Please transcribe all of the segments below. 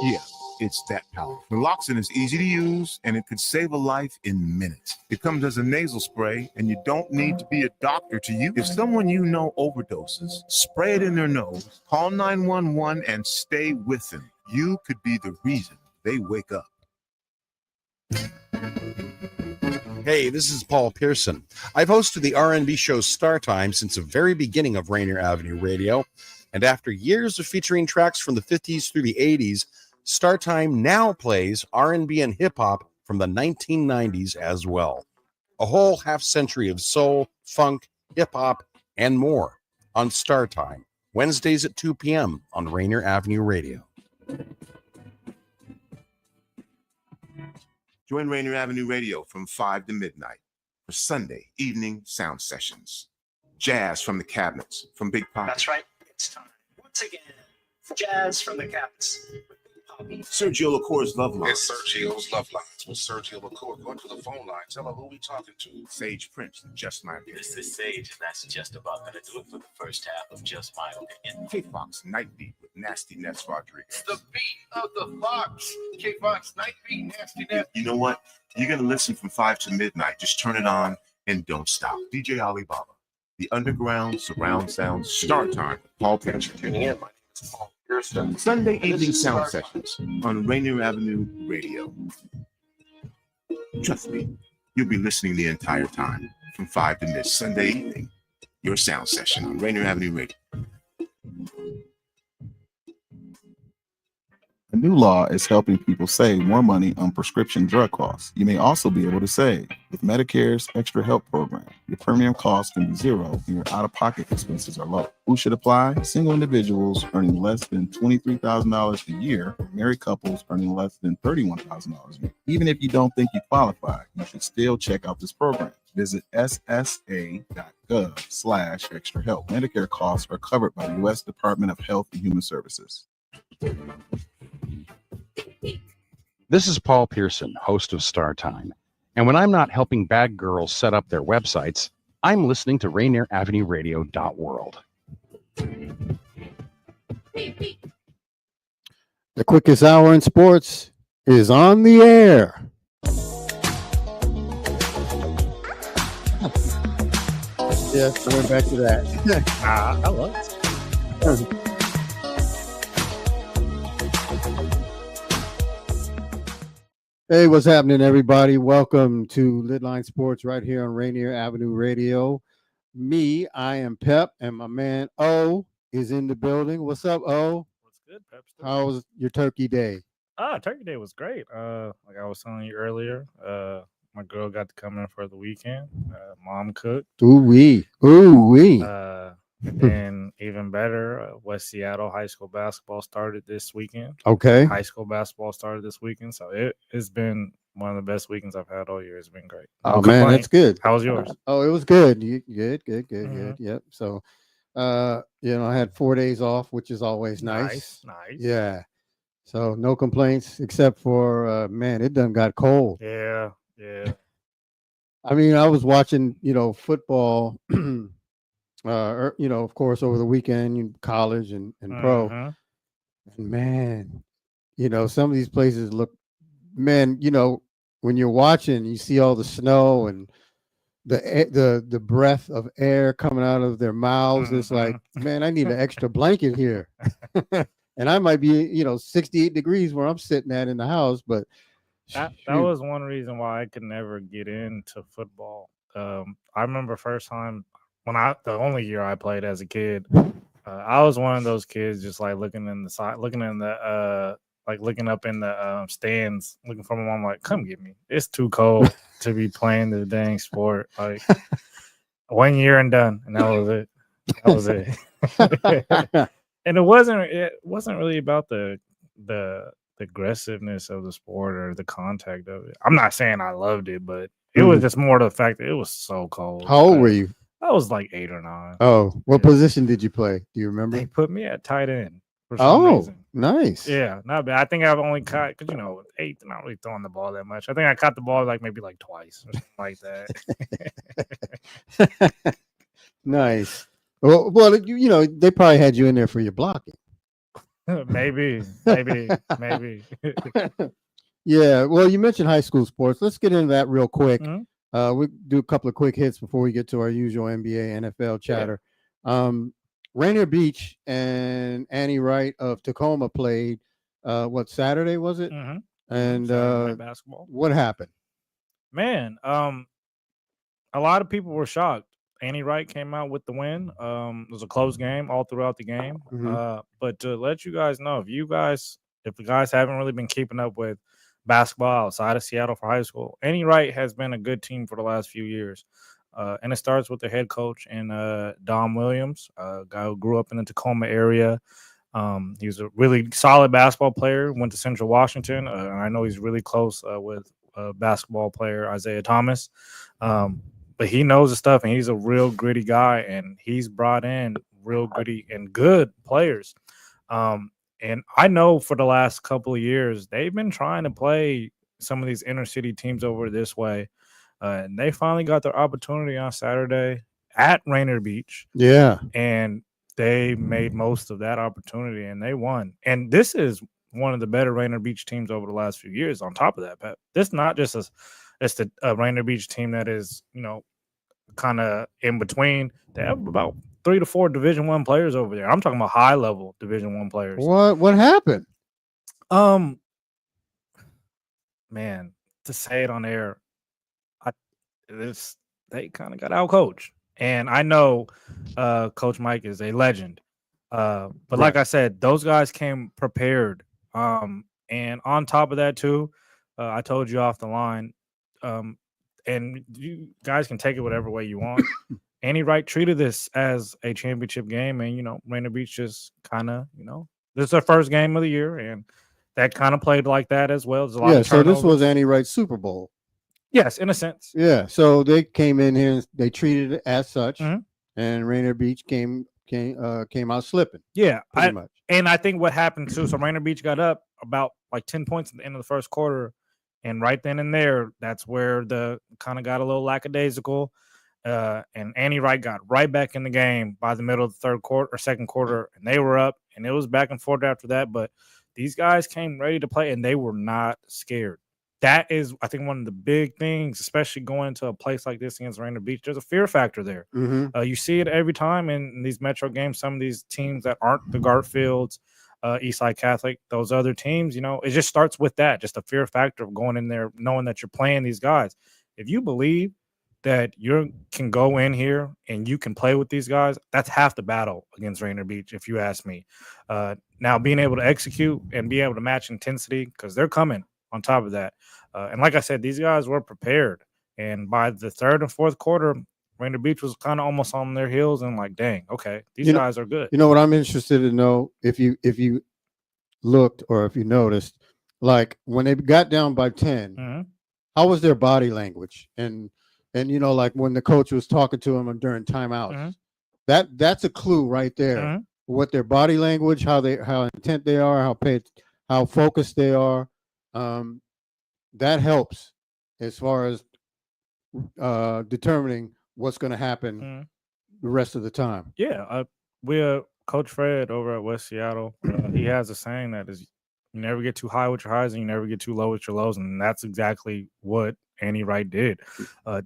Yeah, it's that powerful. Naloxone is easy to use, and it could save a life in minutes. It comes as a nasal spray, and you don't need to be a doctor to use. If someone you know overdoses, spray it in their nose, call 911, and stay with them. You could be the reason they wake up. Hey, this is Paul Pearson. I've hosted the R&B show Star Time since the very beginning of Rainier Avenue Radio, and after years of featuring tracks from the 50s through the 80s, Star Time now plays R&B and hip-hop from the 1990s as well. A whole half-century of soul, funk, hip-hop, and more on Star Time, Wednesdays at 2 p.m. on Rainier Avenue Radio. Join Rainier Avenue Radio from 5 to midnight for Sunday evening sound sessions. Jazz from the cabinets from Big Pop. That's right. It's time once again for Jazz from the cabinets. Sergio LaCour's Love Line. It's Sergio's Love Lines with Sergio LaCour. Go to the phone line. Tell her who we talking to. Sage Prince and Just My Opinion. This is Sage, and that's just about going to do it for the first half of Just My Opinion. K-Fox Night Beat with Nasty Nets Rodriguez. It's the beat of the Fox. K-Fox Night Beat, Nasty Net. You know what? You're going to listen from 5 to midnight. Just turn it on and don't stop. DJ Alibaba. The underground surround sound start time. Paul Pearson. Tuning in. My name is Paul Pearson. Sunday evening sound sessions on Rainier Avenue Radio. Trust me, you'll be listening the entire time from 5 to mid Sunday evening. Your sound session on Rainier Avenue Radio. A new law is helping people save more money on prescription drug costs. You may also be able to save with Medicare's Extra Help program. Your premium cost can be zero and your out-of-pocket expenses are low. Who should apply? Single individuals earning less than $23,000 a year, or married couples earning less than $31,000 a year. Even if you don't think you qualify, you should still check out this program. Visit ssa.gov/extra help. Medicare costs are covered by the U.S. Department of Health and Human Services. This is Paul Pearson, host of Star Time. And when I'm not helping bad girls set up their websites, I'm listening to Rainier Avenue Radio.world. The quickest hour in sports is on the air. Yes, we went back to that. I love it. Hey, what's happening, everybody? Welcome to LidLine Sports right here on Rainier Avenue Radio. I am Pep, and my man O is in the building. What's up, O? What's good, Pep? How was your turkey day? Turkey day was great. Like I was telling you earlier, my girl got to come in for the weekend. Mom cooked. Ooh-wee. And then even better, West Seattle high school basketball started this weekend. Okay. High school basketball started this weekend. So it's been one of the best weekends I've had all year. It's been great. Oh, man, that's good. How was yours? Oh, it was good. Good. Mm-hmm. Yep. So, I had 4 days off, which is always nice. Nice. Yeah. So no complaints except for, man, it done got cold. Yeah. I mean, I was watching, football, of course, over the weekend, college and pro. And man, some of these places look, man, when you're watching, you see all the snow and the breath of air coming out of their mouths. It's like, man, I need an extra blanket here. And I might be, 68 degrees where I'm sitting at in the house, but that was one reason why I could never get into football. I remember first time the only year I played as a kid, I was one of those kids just like looking up in the stands, looking for my mom, like, come get me. It's too cold to be playing the dang sport. Like 1 year and done, and that was it. And it wasn't really about the aggressiveness of the sport or the contact of it. I'm not saying I loved it, but it was just more the fact that it was so cold. How old were you? I was like 8 or 9. Oh, what position did you play? Do you remember? They put me at tight end. For some reason. Nice. Yeah, not bad. I think I've only caught, because 8, not really throwing the ball that much. I think I caught the ball maybe twice or something like that. Nice. Well, they probably had you in there for your blocking. maybe. Yeah. Well, you mentioned high school sports. Let's get into that real quick. Mhm. We do a couple of quick hits before we get to our usual NBA, NFL chatter. Rainier Beach and Annie Wright of Tacoma played. What, Saturday was it? Mm-hmm. And Saturday night basketball. what happened? Man, a lot of people were shocked. Annie Wright came out with the win. It was a close game all throughout the game. But to let you guys know, if you guys haven't really been keeping up with basketball outside of Seattle for high school, Annie Wright has been a good team for the last few years. And it starts with the head coach in Dom Williams, a guy who grew up in the Tacoma area. He was a really solid basketball player, went to Central Washington. And I know he's really close with basketball player Isaiah Thomas. But he knows the stuff, and he's a real gritty guy, and he's brought in real gritty and good players. And I know for the last couple of years, they've been trying to play some of these inner city teams over this way. And they finally got their opportunity on Saturday at Rainier Beach. Yeah. And they made most of that opportunity, and they won. And this is one of the better Rainier Beach teams over the last few years. On top of that, Pep, this is not just it's the Rainier Beach team that is, kind of in between. They have about 3 to 4 Division I players over there. I'm talking about high level Division I players. What happened? Man, to say it on air, they kind of got out coached. And I know Coach Mike is a legend. But like I said, those guys came prepared. And on top of that too, I told you off the line, and you guys can take it whatever way you want. Annie Wright treated this as a championship game, and Rainier Beach just kind of, this is their first game of the year, and that kind of played like that as well. There's a lot of so this was Annie Wright's Super Bowl. Yes, in a sense. Yeah, so they came in here and they treated it as such, and Rainier Beach came out slipping. Yeah, pretty much. And I think what happened too, so Rainier Beach got up about like 10 points at the end of the first quarter, and right then and there, that's where the kind of got a little lackadaisical. And Annie Wright got right back in the game by the middle of the third quarter or second quarter, and they were up, and it was back and forth after that. But these guys came ready to play, and they were not scared. That is, I think, one of the big things, especially going to a place like this against Rainier Beach. There's a fear factor there. You see it every time in these Metro games. Some of these teams that aren't the Garfields, Eastside Catholic, those other teams, it just starts with that, just a fear factor of going in there, knowing that you're playing these guys. If you believe that you can go in here and you can play with these guys, that's half the battle against Rainier Beach, if you ask me. Now, being able to execute and be able to match intensity, because they're coming on top of that. And like I said, these guys were prepared. And by the third and fourth quarter, Rainier Beach was kind of almost on their heels and like, dang, okay, these guys are good. You know what I'm interested to know, if you looked or if you noticed, like when they got down by 10, how was their body language? And like when the coach was talking to them during timeouts, that's a clue right there. What their body language, how intent they are, how focused they are. That helps as far as determining what's going to happen the rest of the time. Yeah, Coach Fred over at West Seattle. He has a saying that is, you never get too high with your highs and you never get too low with your lows, and that's exactly what Annie Wright did.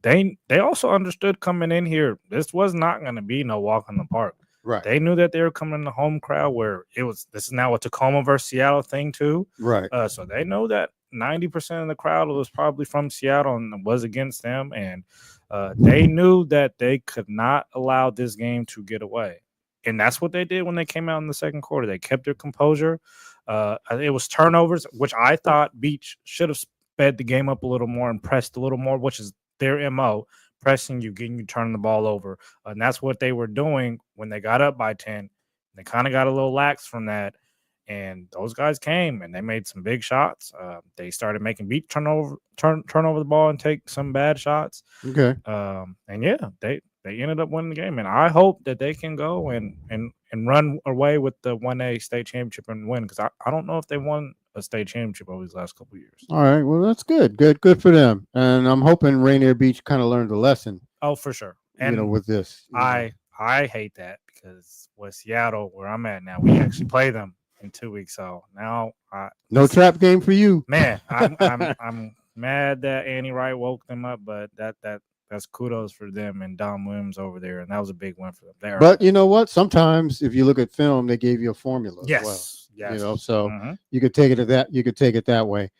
They also understood coming in here, this was not going to be no walk in the park. Right. They knew that they were coming in the home crowd where this is now a Tacoma versus Seattle thing too. Right. So they know that 90% of the crowd was probably from Seattle and was against them. And they knew that they could not allow this game to get away. And that's what they did when they came out in the second quarter. They kept their composure. It was turnovers, which I thought Beach should have sped the game up a little more and pressed a little more, which is their MO. Pressing you, getting you turning the ball over. And that's what they were doing when they got up by 10. They kind of got a little lax from that. And those guys came and they made some big shots. They started making Beach turn over the ball and take some bad shots. Okay. And yeah, they ended up winning the game. And I hope that they can go and run away with the 1A state championship and win, because I don't know if they won a state championship over these last couple of years. All right. Well, that's good. Good for them. And I'm hoping Rainier Beach kind of learned a lesson. Oh, for sure. And with this. I hate that, because with Seattle, where I'm at now, we actually play them in 2 weeks. So now, No trap game for you, man. I'm mad that Andy Wright woke them up, but that's kudos for them and Don Williams over there, and that was a big win for them. But you know what? Sometimes if you look at film, they gave you a formula as well. Yes. You know, so you could take it that. You could take it that way.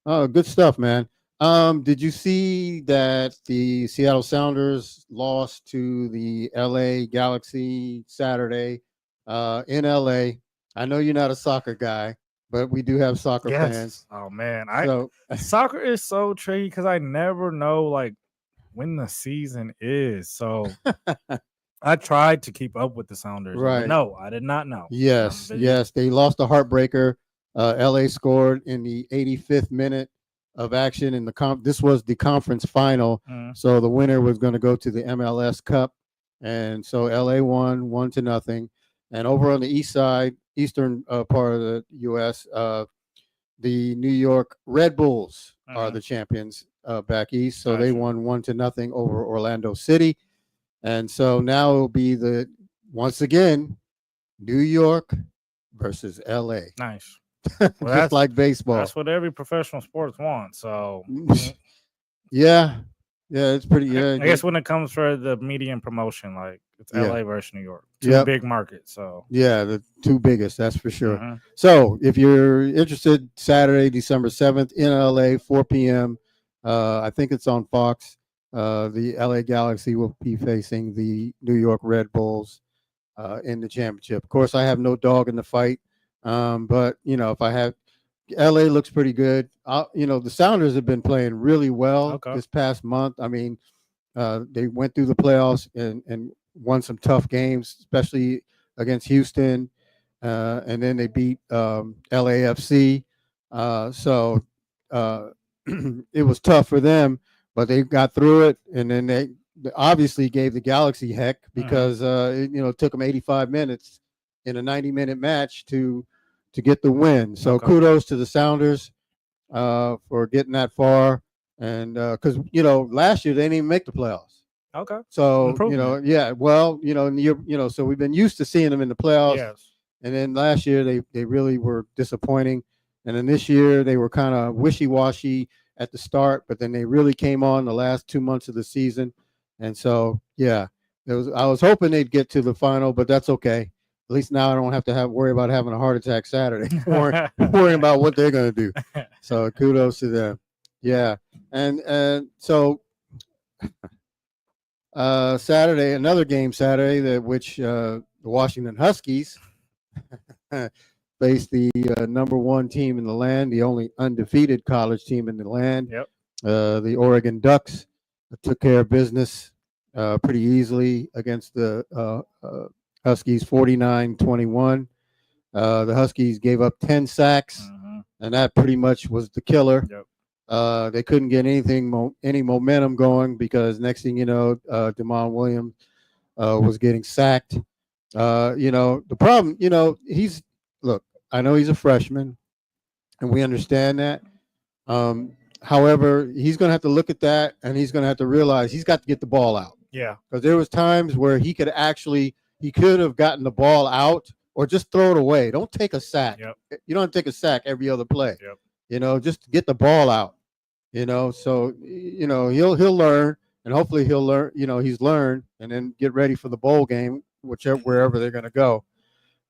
Oh, good stuff, man. Did you see that the Seattle Sounders lost to the LA Galaxy Saturday in LA? I know you're not a soccer guy, but we do have soccer fans. Oh man, soccer is so tricky because I never know like when the season is. So I tried to keep up with the Sounders. Right? No, I did not know. Yes, they lost a heartbreaker. LA scored in the 85th minute of action in the this was the conference final. So the winner was going to go to the MLS Cup, and so LA won 1-0. And over on the eastern part of the U.S., the New York Red Bulls are the champions back east. So they won 1-0 over Orlando City, and so now it'll be once again New York versus LA. Nice. Well, just like baseball. That's what every professional sports wants. So yeah, it's pretty. Yeah, I guess when it comes for the media and promotion, like it's LA versus New York, two big markets. So the two biggest, that's for sure. So if you're interested, Saturday, December 7th in LA, 4 p.m. I think it's on Fox. The LA Galaxy will be facing the New York Red Bulls in the championship. Of course, I have no dog in the fight. But you know, if I have, LA looks pretty good. You know, the Sounders have been playing really well this past month. I mean, they went through the playoffs and won some tough games, especially against Houston, and then they beat LAFC. So it was tough for them, but they got through it, and then they obviously gave the Galaxy heck because it took them 85 minutes in a 90-minute match to get the win. So kudos to the Sounders for getting that far. And because, last year they didn't even make the playoffs. Okay. So, so we've been used to seeing them in the playoffs. Yes. And then last year they really were disappointing. And then this year they were kind of wishy-washy at the start, but then they really came on the last 2 months of the season. And so, I was hoping they'd get to the final, but that's okay. At least now I don't have to worry about having a heart attack Saturday, worrying about what they're going to do. So kudos to them. Yeah. And so Saturday, another game Saturday, which the Washington Huskies faced the number one team in the land, the only undefeated college team in the land. Yep. The Oregon Ducks took care of business pretty easily against the Huskies, 49-21. The Huskies gave up 10 sacks, and that pretty much was the killer. Yep. They couldn't get any momentum going because next thing you know, Damon Williams was getting sacked. The problem, I know he's a freshman, and we understand that. However, he's going to have to look at that, and he's going to have to realize he's got to get the ball out. Yeah. Because there was times where he could have gotten the ball out or just throw it away. Don't take a sack. Yep. You don't have to take a sack every other play. Yep. Just get the ball out. So he'll learn, and hopefully he'll learn. He's learned, and then get ready for the bowl game, wherever they're going to go.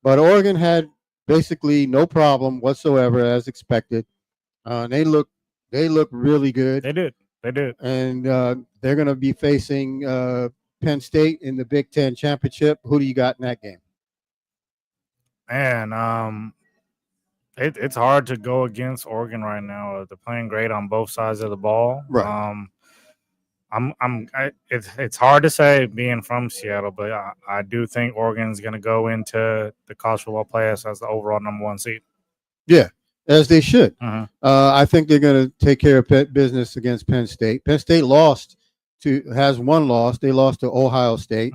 But Oregon had basically no problem whatsoever, as expected. They look really good. They did. And they're going to be facing Penn State in the Big Ten championship. Who do you got in that game? Man, it's hard to go against Oregon right now. They're playing great on both sides of the ball. Right. It's hard to say being from Seattle, but I do think Oregon's going to go into the college football playoffs as the overall number one seed. Yeah, as they should. I think they're going to take care of business against Penn State. Penn State has one loss. They lost to Ohio State.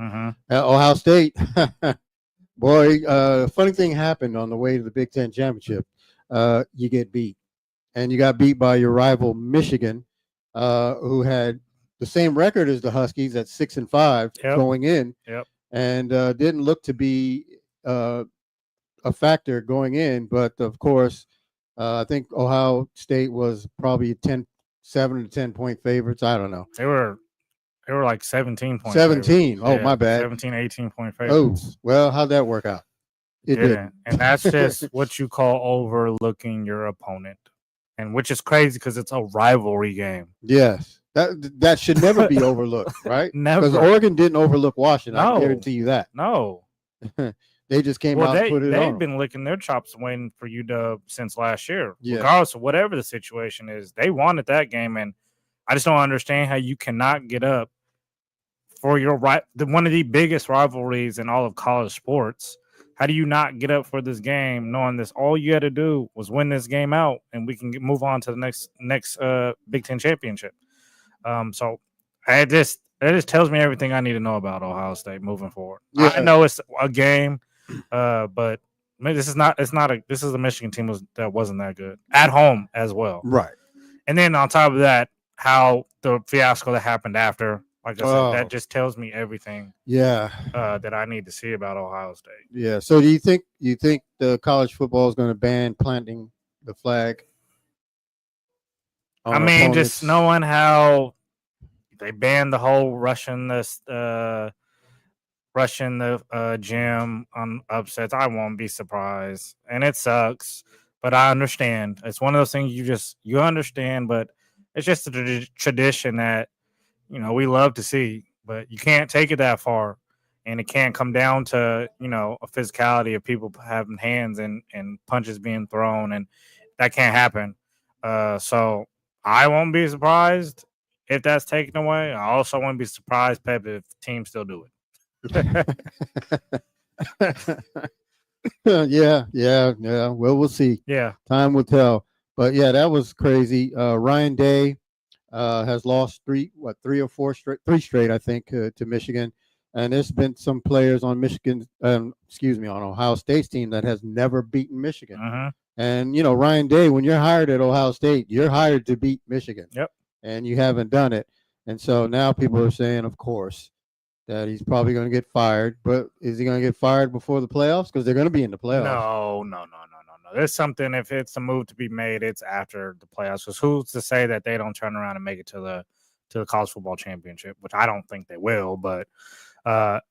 Ohio State, boy, funny thing happened on the way to the Big Ten championship. You get beat, and you got beat by your rival Michigan, who had the same record as the Huskies at 6-5 going in, and didn't look to be a factor going in, but of course, I think Ohio State was probably 7 to 10 point favorites. I don't know. They were like 17 point 17. favorites. Oh, Yeah, my bad. 17, 18 point Oh, favorites. well, how'd that work out? It didn't. And that's just what you call overlooking your opponent, and which is crazy because it's a rivalry game. Yes, that should never be overlooked, right? Never. Because Oregon didn't overlook Washington. No. I guarantee you that. No. They just came out and put it on. They've been licking their chops waiting for UW since last year. Yeah. Regardless of whatever the situation is, they wanted that game, and I just don't understand how you cannot get up for your one of the biggest rivalries in all of college sports. How do you not get up for this game knowing this? All you had to do was win this game out, and we can move on to the next Big Ten championship. So it just tells me everything I need to know about Ohio State moving forward. Yeah. I know it's a game, but this is a Michigan team that wasn't that good at home as well. Right. And then on top of that, how the fiasco that happened after. Like I said, that just tells me everything. Yeah, that I need to see about Ohio State. Yeah. So, do you think the college football is going to ban planting the flag? I mean, opponents? Just knowing how they banned the whole rushing the gym on upsets, I won't be surprised, and it sucks, but I understand. It's one of those things you understand, but it's just a tradition that. We love to see, but you can't take it that far, and it can't come down to, a physicality of people having hands and punches being thrown, and that can't happen. So I won't be surprised if that's taken away. I also won't be surprised, Pepe, if teams still do it. Yeah. Well, we'll see. Yeah. Time will tell. But, yeah, that was crazy. Ryan Day. Has lost three or three, I think, to Michigan. And there's been some players on on Ohio State's team that has never beaten Michigan. Uh-huh. And, Ryan Day, when you're hired at Ohio State, you're hired to beat Michigan. Yep. And you haven't done it. And so now people are saying, of course, that he's probably going to get fired. But is he going to get fired before the playoffs? Because they're going to be in the playoffs. No. There's something, if it's a move to be made, it's after the playoffs. Because who's to say that they don't turn around and make it to the college football championship, which I don't think they will. But I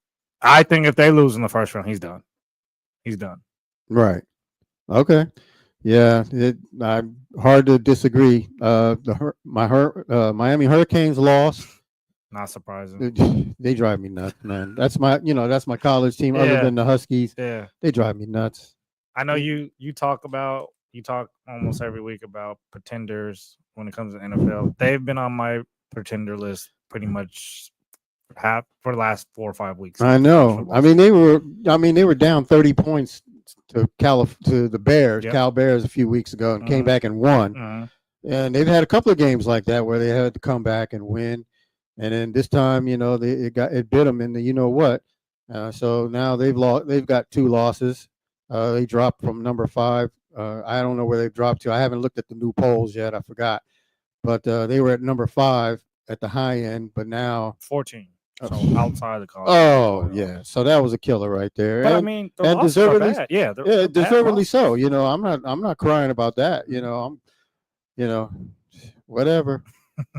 think if they lose in the first round, he's done. He's done. Right. Okay. Yeah. I'm hard to disagree. Miami Hurricanes lost. Not surprising. They drive me nuts, man. That's my college team. Yeah. Other than the Huskies. Yeah. They drive me nuts. I know you talk almost every week about pretenders when it comes to NFL. They've been on my pretender list pretty much for the last 4 or 5 weeks. I know. I mean, they were down 30 points to the Bears, yep. Cal Bears a few weeks ago, and came back and won. And they've had a couple of games like that where they had to come back and win. And then this time, it bit them in the what. So now they've got 2 losses. They dropped from number 5. I don't know where they've dropped to. I haven't looked at the new polls yet. I forgot. But they were at number 5 at the high end, but now 14. So outside the college. Oh, yeah. So that was a killer right there. But and, I mean, and deservedly, yeah, deservedly so. I'm not crying about that. Whatever.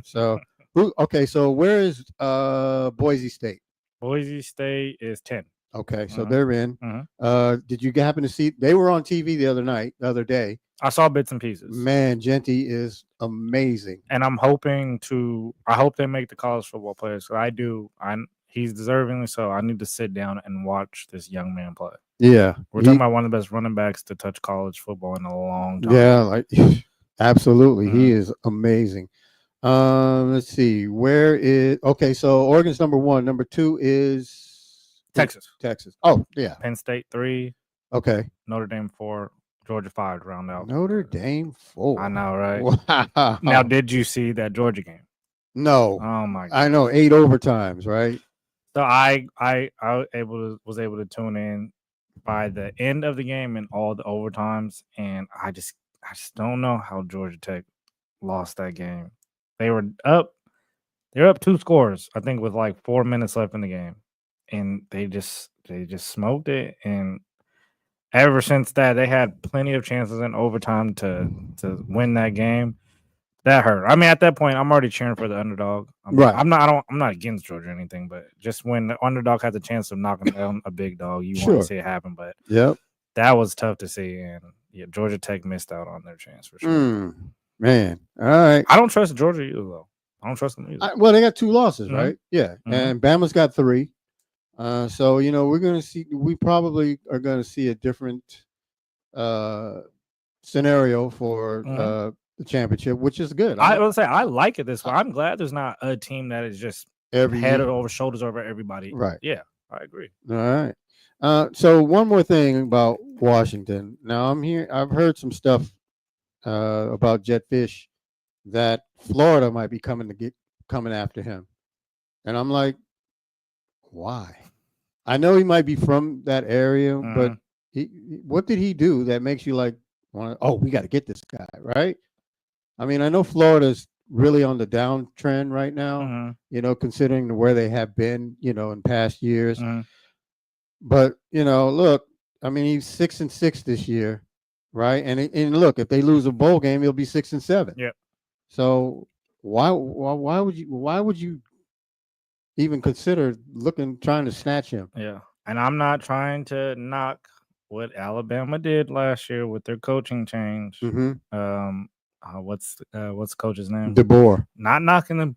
So okay. So where is Boise State? Boise State is 10. Okay, so they're in. Did you happen to see? They were on TV the other day. I saw bits and pieces. Man, Genty is amazing, and I hope they make the college football players. So I do. He's deservingly so. I need to sit down and watch this young man play. Yeah, we're talking about one of the best running backs to touch college football in a long time. Yeah, absolutely, he is amazing. Let's see, so Oregon's number 1. Number 2 is Texas. Oh, yeah. Penn State 3. Okay. Notre Dame 4. Georgia 5 to round out. Notre Dame 4. I know, right? Wow. Now, did you see that Georgia game? No. Oh my God. I know, 8 overtimes, right? So I was able to tune in by the end of the game and all the overtimes, and I just don't know how Georgia Tech lost that game. They were up 2 scores, I think, with like 4 minutes left in the game. And they just smoked it, and ever since that, they had plenty of chances in overtime to win that game. That hurt. I mean, at that point, I'm already cheering for the underdog. Right. I'm not against Georgia or anything, but just when the underdog has a chance of knocking down a big dog, you want to see it happen. But that was tough to see, and yeah, Georgia Tech missed out on their chance for sure. Man, all right. I don't trust Georgia either, though. I don't trust them either. Well, they got 2 losses, right? Yeah, and Bama's got 3. So we're gonna see. We probably are gonna see a different scenario for the championship, which is good. I will say I like it this way. I'm glad there's not a team that is just head over shoulders over everybody. Right. Yeah, I agree. All right. So one more thing about Washington. Now I've heard some stuff about Jet Fish that Florida might be coming after him, and I'm like, why? I know he might be from that area, but what did he do that makes you like, we got to get this guy, right? I mean, I know Florida's really on the downtrend right now, considering where they have been, in past years. But, look, I mean, he's 6-6 this year, right? And look, if they lose a bowl game, he'll be 6-7. Yeah. So why would you even consider trying to snatch him? Yeah. And I'm not trying to knock what Alabama did last year with their coaching change. What's the coach's name? DeBoer. Not knocking them.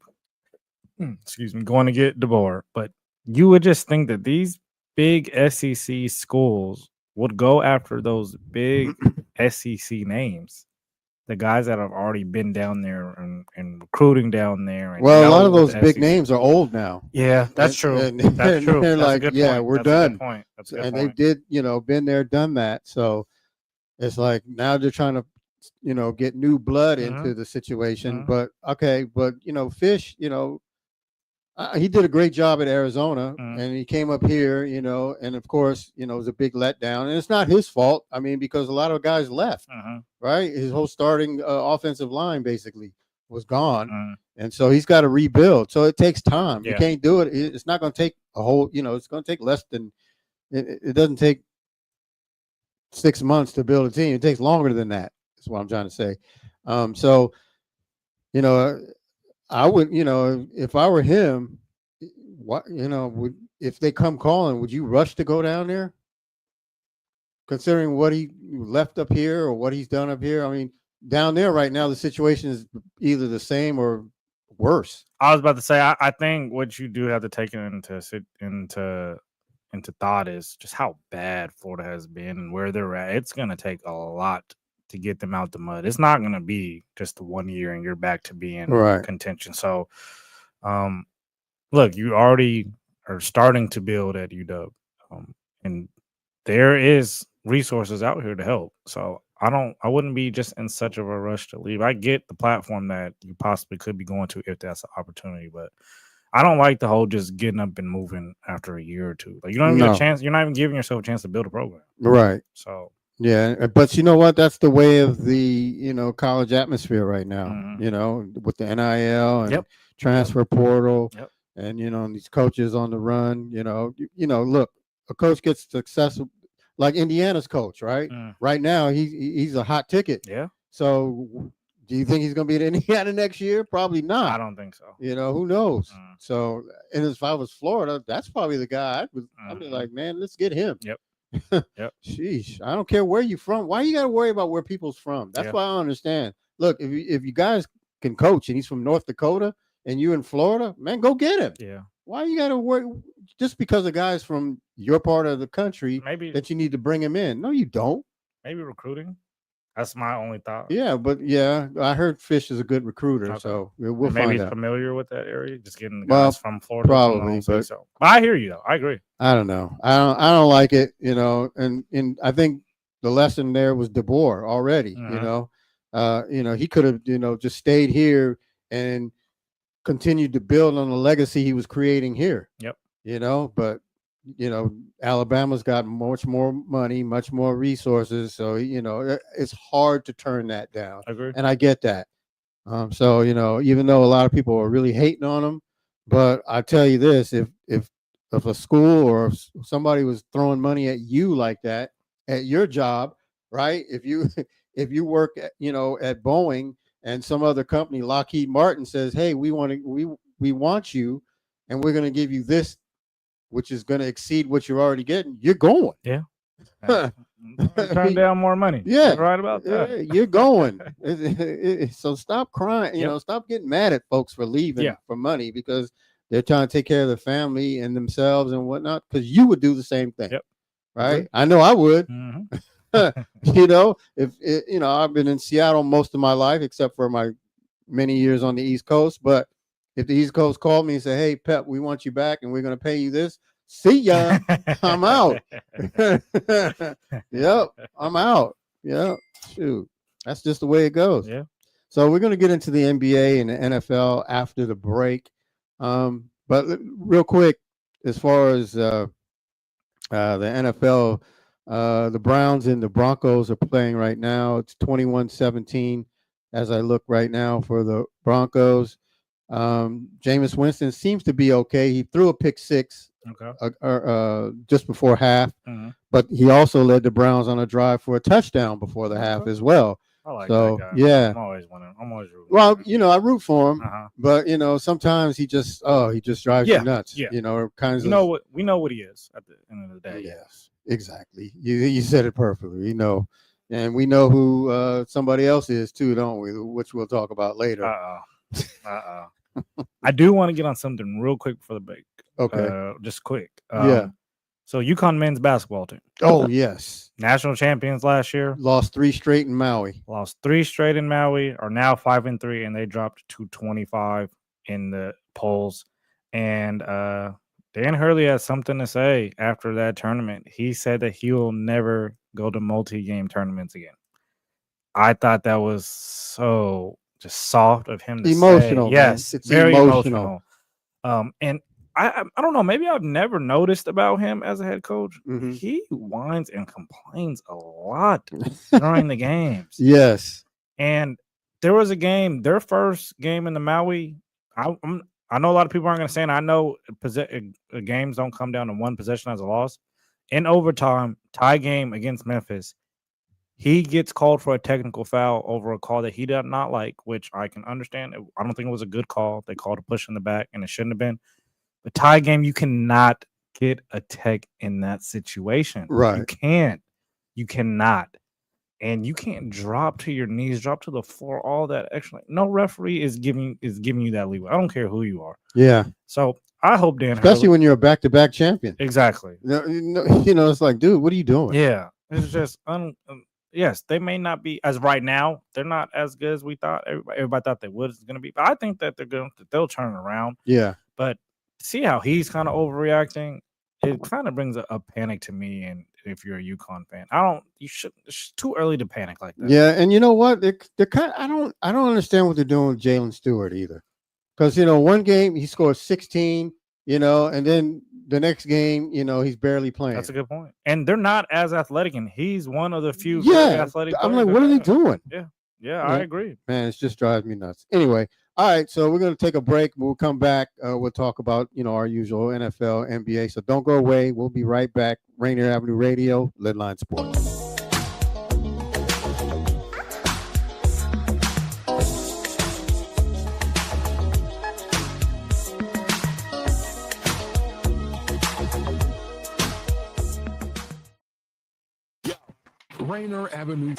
Excuse me, going to get DeBoer, but you would just think that these big SEC schools would go after those big SEC names, the guys that have already been down there and recruiting down there. And well, a lot of those big names are old now. Yeah, that's true. That's true. They're that's like, yeah, we're done. That's a good and point. They did, been there, done that. So it's like now they're trying to, get new blood into the situation. But okay, but Fish, he did a great job at Arizona, and he came up here, and of course, it was a big letdown, and it's not his fault. I mean, because a lot of guys left, right? His whole starting offensive line basically was gone, and so he's got to rebuild. So it takes time. You can't do it. It's not going to take a whole, it's going to take less than. It doesn't take 6 months to build a team. It takes longer than that. That's what I'm trying to say. So, I would, if I were him, if they come calling, would you rush to go down there? Considering what he left up here or what he's done up here, I mean, down there right now, the situation is either the same or worse. I was about to say, I think what you do have to take into thought is just how bad Florida has been and where they're at. It's going to take a lot to get them out the mud. It's not going to be just 1 year and you're back to being contention. So, look, you already are starting to build at UW, and there is resources out here to help. So I wouldn't be just in such of a rush to leave. I get the platform that you possibly could be going to if that's an opportunity, but I don't like the whole just getting up and moving after a year or two. Like, you don't even get a chance. You're not even giving yourself a chance to build a program. Right. So. Yeah, but you know what? That's the way of the college atmosphere right now. With the NIL and transfer portal, and these coaches on the run. Look, a coach gets successful, like Indiana's coach, right? Right now, he's a hot ticket. Yeah. So, do you think he's going to be at Indiana next year? Probably not. I don't think so. Who knows? So, and if I was Florida, that's probably the guy I'd be like, man, let's get him. Yep. Sheesh, I don't care where you're from. Why you got to worry about where people's from? That's why I don't understand. Look, if you guys can coach and he's from North Dakota and you in Florida, man, go get him. Yeah. Why you got to worry just because a guy's from your part of the country that you need to bring him in? No, you don't. Maybe recruiting. That's my only thought. Yeah, but I heard Fish is a good recruiter, so we'll find out. Maybe he's familiar with that area, just getting the guys from Florida. Probably, but I hear you though. I agree. I don't know. I don't like it, and I think the lesson there was DeBoer already. He could have just stayed here and continued to build on the legacy he was creating here. Yep. But Alabama's got much more money, much more resources. So, it's hard to turn that down. I agree. And I get that. So, even though a lot of people are really hating on him, but I tell you this, if a school or if somebody was throwing money at you like that, at your job, right? If you work at, at Boeing and some other company, Lockheed Martin says, hey, we want you, and we're going to give you this, which is going to exceed what you're already getting, you're going. Yeah. Turn down more money. Yeah. You're right about that. You're going. So stop crying, stop getting mad at folks for leaving for money because they're trying to take care of their family and themselves and whatnot, because you would do the same thing. Yep. Right. I know I would. Mm-hmm. If I've been in Seattle most of my life, except for my many years on the East Coast. But if the East Coast called me and said, hey, Pep, we want you back and we're going to pay you this, see ya, I'm out. Yep, I'm out. Yep, shoot. That's just the way it goes. Yeah. So we're going to get into the NBA and the NFL after the break. But real quick, as far as the NFL, the Browns and the Broncos are playing right now. It's 21-17 as I look right now for the Broncos. Jameis Winston seems to be okay. He threw a pick six just before half, but he also led the Browns on a drive for a touchdown before the half as well. I like so, that guy. yeah. I'm always rooting. Well, I root for him, but sometimes he just drives you nuts. Yeah. We know what he is at the end of the day. Yes, exactly. You said it perfectly. And we know who somebody else is too, don't we? Which we'll talk about later. I do want to get on something real quick for the break. Okay. Just quick. Yeah. So UConn men's basketball team. Oh, yes. National champions last year. Lost 3 straight in Maui. Are now 5-3, and they dropped to 25 in the polls. And Dan Hurley has something to say after that tournament. He said that he will never go to multi-game tournaments again. I thought that was so just soft of him to emotional, say. Yes, it's very emotional. And I don't know, maybe I've never noticed about him as a head coach. Mm-hmm. He whines and complains a lot during the games. Yes. And there was a game, their first game in the Maui. I know a lot of people aren't going to say it. I know games don't come down to one possession as a loss. In overtime, tie game against Memphis, he gets called for a technical foul over a call that he did not like, which I can understand. I don't think it was a good call. They called a push in the back, and it shouldn't have been. The tie game, you cannot get a tech in that situation. Right. You cannot. And you can't drop to your knees, drop to the floor, all that extra. No referee is giving you that leeway. I don't care who you are. Yeah. So I hope Dan especially Hurley, when you're a back-to-back champion. Exactly. It's like, dude, what are you doing? Yeah. It's just yes, they may not be as right now. They're not as good as we thought. Everybody thought they was going to be. But I think that they'll turn around. Yeah. But see how he's kind of overreacting. It kind of brings a panic to me. And if you're a UConn fan, it's too early to panic like that. Yeah, and you know what? They're kind of, I don't understand what they're doing with Jalen Stewart either. Because one game he scores 16, and then the next game, he's barely playing. That's a good point. And they're not as athletic, and he's one of the few athletic. I'm like, what are they doing? Yeah, I agree. Man, it just drives me nuts. Anyway, all right, so we're going to take a break. We'll come back. We'll talk about, our usual NFL, NBA. So don't go away. We'll be right back. Rainier Avenue Radio, LidLine Sports. Rainier Avenue.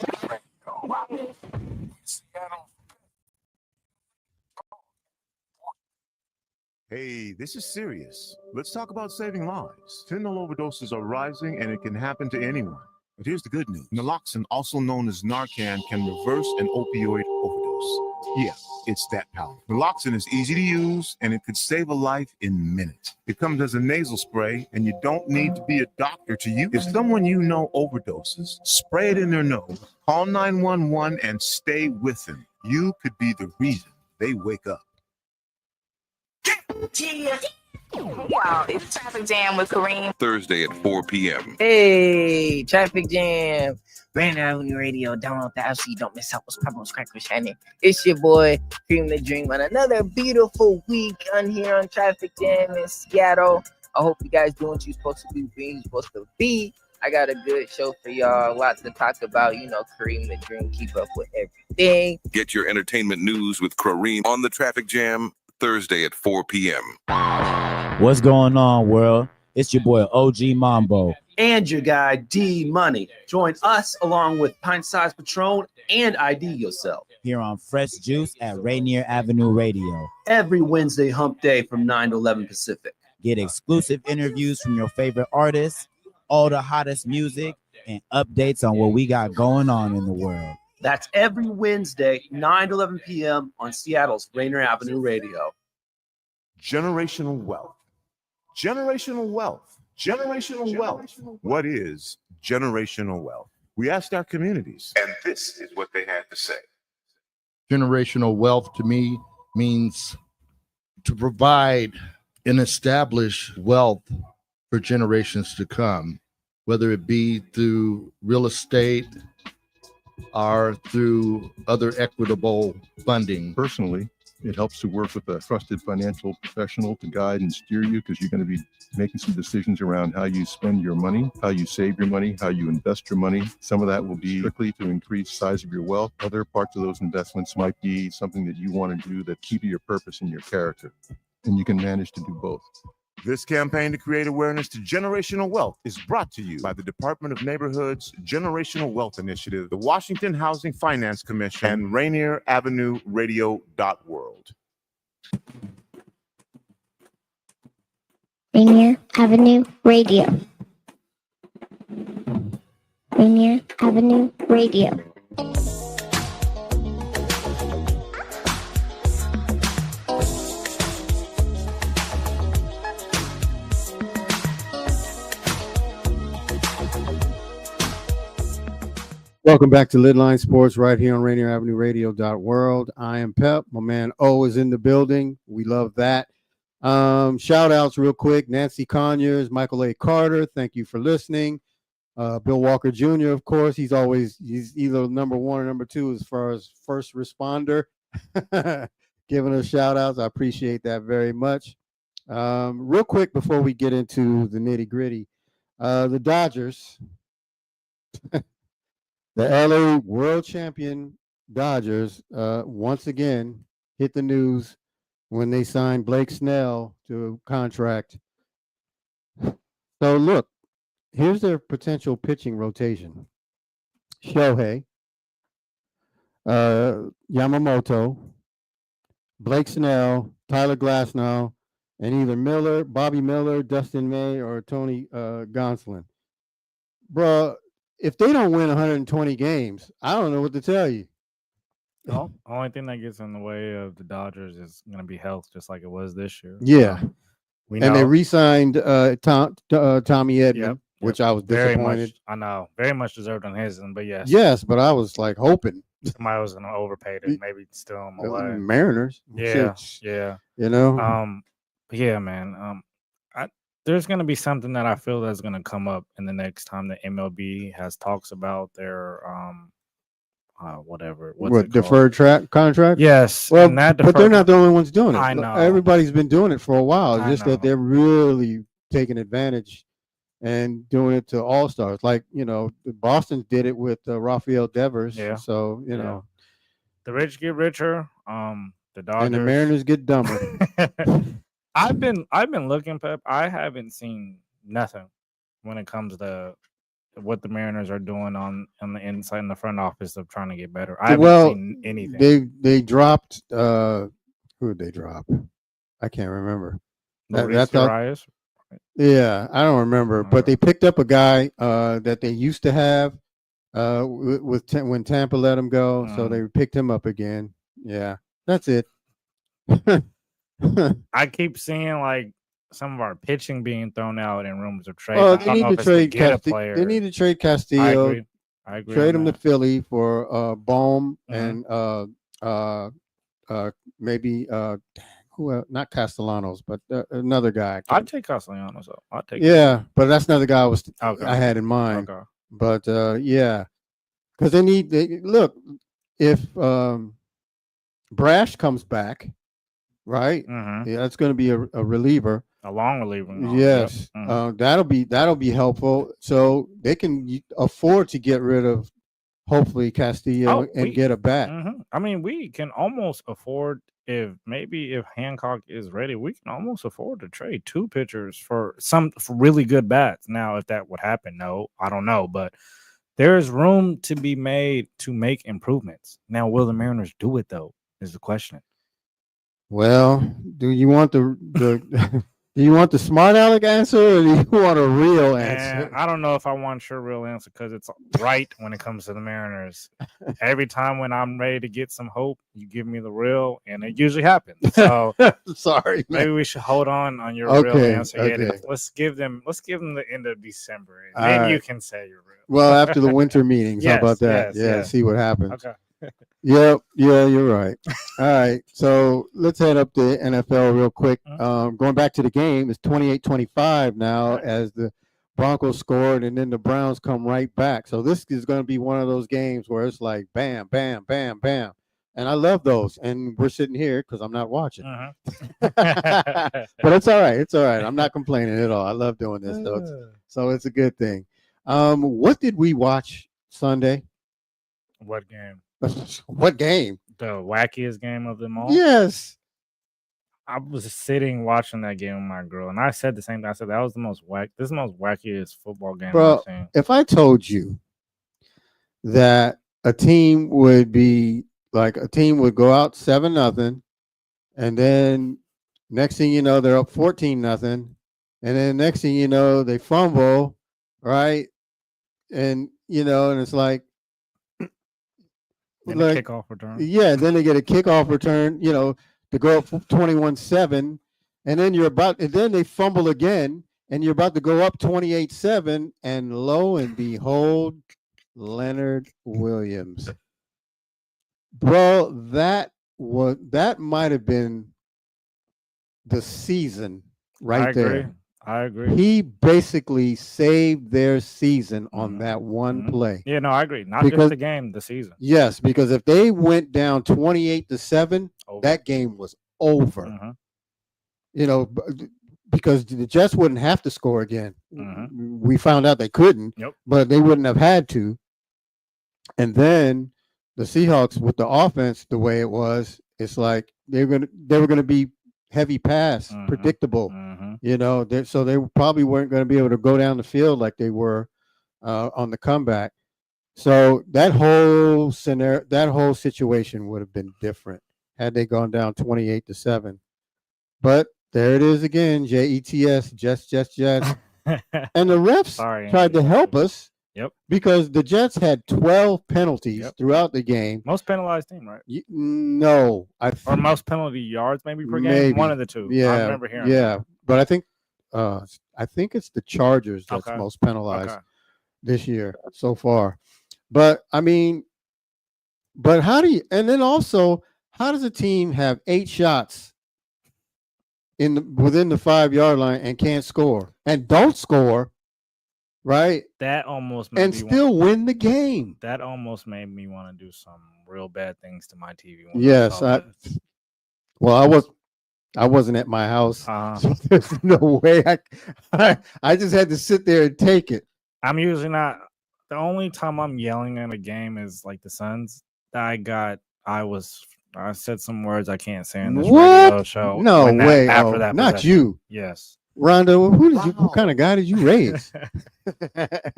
Hey, this is serious. Let's talk about saving lives. Fentanyl overdoses are rising, and it can happen to anyone. But here's the good news. Naloxone, also known as Narcan, can reverse an opioid overdose. Yeah, it's that powerful. Naloxone is easy to use, and it could save a life in minutes. It comes as a nasal spray, and you don't need to be a doctor to use. If someone you know overdoses, spray it in their nose, call 911, and stay with them. You could be the reason they wake up. Hey y'all, it's Traffic Jam with Kareem. Thursday at 4 p.m. Hey, Traffic Jam. Rainier Avenue Radio. Download the app so you don't miss out what's popping on Crackers Shining. It's your boy, Kareem the Dream, on another beautiful week on here on Traffic Jam in Seattle. I hope you guys doing what you're supposed to be, being supposed to be. I got a good show for y'all. A lot to talk about. You know, Kareem the Dream, keep up with everything. Get your entertainment news with Kareem on the Traffic Jam Thursday at 4 p.m. What's going on, world? It's your boy OG Mambo. And your guy D Money. Join us along with Pint Size Patron and ID Yourself Here on Fresh Juice at Rainier Avenue Radio. every Wednesday hump day from 9 to 11 Pacific. Get exclusive interviews from your favorite artists, all the hottest music, and updates on what we got going on in the world. That's every Wednesday, 9 to 11 p.m. on Seattle's Rainier Avenue Radio. Generational wealth. Generational wealth. Generational wealth. What is generational wealth? We asked our communities, and this is what they had to say. Generational wealth to me means to provide and establish wealth for generations to come, whether it be through real estate or through other equitable funding. Personally, it helps to work with a trusted financial professional to guide and steer you, because you're going to be making some decisions around how you spend your money, how you save your money, how you invest your money. Some of that will be strictly to increase size of your wealth. Other parts of those investments might be something that you want to do that keep your purpose and your character. And you can manage to do both. This campaign to create awareness to generational wealth is brought to you by the Department of Neighborhood's Generational Wealth Initiative, the Washington Housing Finance Commission, and Rainier Avenue Radio.world. Rainier Avenue Radio. Rainier Avenue Radio. Welcome back to LidLine Sports right here on Rainier Avenue Radio.world. I am Pep. My man O is in the building. We love that. Shout outs real quick. Nancy Conyers, Michael A. Carter, thank you for listening. Bill Walker Jr., of course, he's either number one or number two as far as first responder. Giving us shout outs. I appreciate that very much. Real quick before we get into the nitty gritty, the Dodgers, the LA world champion Dodgers, once again hit the news when they signed Blake Snell to a contract. So look, here's their potential pitching rotation: Shohei, Yamamoto, Blake Snell, Tyler Glasnow, and either Bobby Miller, Dustin May, or Tony Gonsolin. Bruh, if they don't win 120 games, I don't know what to tell you. The only thing that gets in the way of the Dodgers is going to be health, just like it was this year. Yeah. We know. And they re-signed Tommy Edman, which I was disappointed. I know. Very much deserved on his end, but yes. Yes, but I was like hoping somebody was going to overpay it and maybe steal him away. Mariners. Yeah. Shit. Yeah. You know? But yeah, man. There's going to be something that I feel that's going to come up in the next time the MLB has talks about their whatever. What deferred contract? Yes. Well, but they're not the only ones doing it. I know. Everybody's been doing it for a while. It's just that they're really taking advantage and doing it to all stars. Like, you know, Boston did it with Rafael Devers. Yeah. So, you know, the rich get richer. The Dodgers and the Mariners get dumber. I've been looking, Pep. I haven't seen nothing when it comes to what the Mariners are doing on the inside in the front office of trying to get better. I haven't seen anything. They dropped who did they drop? I can't remember. Yeah, I don't remember. But they picked up a guy that they used to have when Tampa let him go, so they picked him up again. Yeah, that's it. I keep seeing like some of our pitching being thrown out in rumors of trade. Oh, they need to trade Castillo. They need to trade Castillo. I agree. Trade him to Philly for Bohm and maybe who? Not Castellanos, but another guy. I'd take Castellanos. I'd take. Yeah, but that's another guy I had in mind. Okay. But yeah, because they look if Brash comes back. Right? Mm-hmm. Yeah, that's going to be a reliever. A long reliever. Yes, Yep. Mhm. that'll be helpful. So they can afford to get rid of hopefully Castillo and get a bat. I mean, we can almost afford if Hancock is ready, we can almost afford to trade 2 pitchers for really good bats. Now, if that would happen, no, I don't know, but there's room to be made to make improvements. Now, will the Mariners do it though? Is the question. Well, do you want the do you want the smart aleck answer or do you want a real answer? I don't know if I want your real answer because it's right when it comes to the Mariners. Every time when I'm ready to get some hope, you give me the real, and it usually happens. So sorry, maybe man. we should hold on your real answer. Okay. Let's give them the end of December, and then you can say your real. Well, after the winter meetings, how about that? Yes. See what happens. Okay. Yeah, you're right. All right, so let's head up to NFL real quick. Going back to the game, it's 28-25 now as the Broncos scored, and then the Browns come right back. So this is going to be one of those games where it's like bam, bam, bam, bam. And I love those. And we're sitting here because I'm not watching. But it's all right. It's all right. I'm not complaining at all. I love doing this, though. So it's a good thing. What did we watch Sunday? What game? What game? The wackiest game of them all? Yes. I was sitting watching that game with my girl, and I said the same thing. I said that was the most wackiest football game Bro, I've seen. if I told you that a team would go out 7-0, and then next thing you know, they're up 14-0, and then next thing you know, they fumble, right? And and it's like a kickoff return. Yeah, then they get a kickoff return, to go up 21-7, and then they fumble again, and you're about to go up 28-7, and lo and behold, Leonard Williams. Bro, that might have been the season right there. I agree. He basically saved their season on that one play. Yeah, no, I agree. Not just the game, the season. Yes, because if they went down 28-7, that game was over. Because the Jets wouldn't have to score again. We found out they couldn't, but they wouldn't have had to. And then the Seahawks, with the offense the way it was, it's like they were gonna be heavy pass, predictable. So they probably weren't going to be able to go down the field like they were on the comeback. So that whole situation would have been different had they gone down 28-7. But there it is again, Jets, Jets. And the refs tried to help us. Because the Jets had 12 penalties throughout the game. Most penalized team, right? No, or most penalty yards maybe per game. One of the two. Yeah, I remember hearing. Yeah, but I think it's the Chargers that's most penalized this year so far. But I mean, how does a team have 8 shots within the 5-yard line and can't score and don't score? Right. That almost made and still win the game. That almost made me want to do some real bad things to my TV. Yes. I wasn't at my house. So there's no way I just had to sit there and take it. I'm usually not. The only time I'm yelling at a game is like the Suns. I said some words I can't say in this radio show. No way. After that, not possession. you. Yes. Rondo, what kind of guy did you raise?